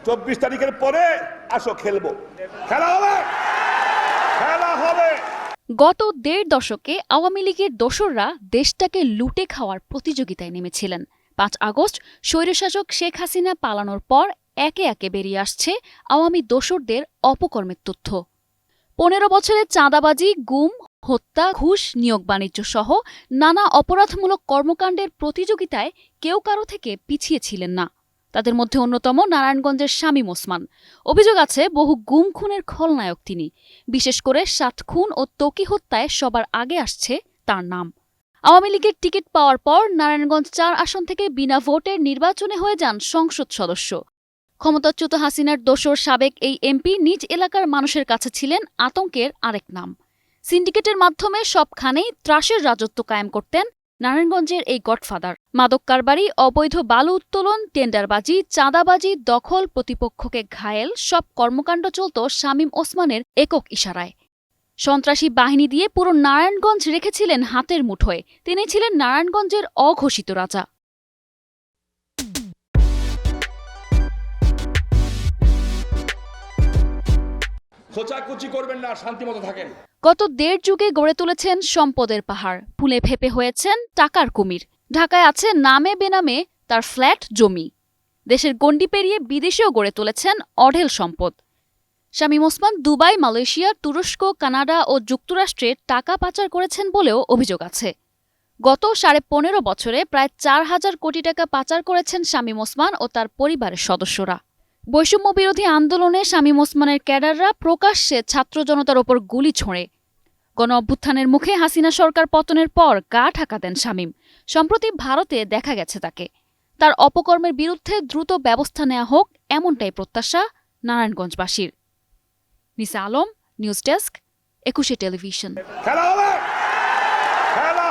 24 তারিখের পরে আসো খেলবো, খেলা হবে, খেলা হবে। গত ১.৫ দশকে আওয়ামী লীগের দোসররা দেশটাকে লুটে খাওয়ার প্রতিযোগিতায় নেমেছিলেন। ৫ আগস্ট স্বৈরশাসক শেখ হাসিনা পালানোর পর একে একে বেরিয়ে আসছে আওয়ামী দোসরদের অপকর্মের তথ্য। ১৫ বছরে চাঁদাবাজি, গুম, হত্যা, ঘুষ, নিয়োগ বাণিজ্য সহ নানা অপরাধমূলক কর্মকাণ্ডের প্রতিযোগিতায় কেউ কারো থেকে পিছিয়ে ছিলেন না। তাদের মধ্যে অন্যতম নারায়ণগঞ্জের শামীম ওসমান। অভিযোগ আছে বহু গুম খুনের খলনায়ক তিনি। বিশেষ করে ৭ খুন ও ত্বকী হত্যায় সবার আগে আসছে তার নাম। আওয়ামী লীগের টিকিট পাওয়ার পর নারায়ণগঞ্জ ৪ আসন থেকে বিনা ভোটের নির্বাচনে হয়ে যান সংসদ সদস্য। ক্ষমতাচ্যুত হাসিনার দোসর সাবেক এই এমপি নিজ এলাকার মানুষের কাছে ছিলেন আতঙ্কের আরেক নাম। সিন্ডিকেটের মাধ্যমে সবখানেই ত্রাসের রাজত্ব কায়েম করতেন নারায়ণগঞ্জের এই গডফাদার। মাদক কারবারি, অবৈধ বালু উত্তোলন, টেন্ডারবাজি, চাঁদাবাজি, দখল, প্রতিপক্ষকে ঘায়েল সব কর্মকাণ্ড চলত শামীম ওসমানের একক ইশারায়। সন্ত্রাসী বাহিনী দিয়ে পুরো নারায়ণগঞ্জ রেখেছিলেন হাতের মুঠোয়। তিনি ছিলেন নারায়ণগঞ্জের অঘোষিত রাজা। খোঁচাকুচি করবেন না, শান্তিমতো থাকেন। গত ১.৫ যুগে গড়ে তুলেছেন সম্পদের পাহাড়, ফুলে ফেপে হয়েছেন টাকার কুমির। ঢাকায় আছে নামে বেনামে তার ফ্ল্যাট, জমি। দেশের গণ্ডি পেরিয়ে বিদেশেও গড়ে তুলেছেন অঢেল সম্পদ। শামীম ওসমান দুবাই, মালয়েশিয়া, তুরস্ক, কানাডা ও যুক্তরাষ্ট্রে টাকা পাচার করেছেন বলেও অভিযোগ আছে। গত ১৫.৫ বছরে প্রায় ৪,০০০ কোটি টাকা পাচার করেছেন শামীম ওসমান ও তার পরিবারের সদস্যরা। বৈষম্য বিরোধী আন্দোলনে শামীম ওসমানের ক্যাডাররা প্রকাশ্যে ছাত্র জনতার ওপর গুলি ছোঁড়ে। গণ অভ্যুত্থানের মুখে হাসিনা সরকার পতনের পর গা ঢাকা দেন শামীম। সম্প্রতি ভারতে দেখা গেছে তাকে। তার অপকর্মের বিরুদ্ধে দ্রুত ব্যবস্থা নেওয়া হোক, এমনটাই প্রত্যাশা নারায়ণগঞ্জবাসীর। নিসা আলম, নিউজ ডেস্ক, ২১ টেলিভিশন। খেলা হবে, খেলা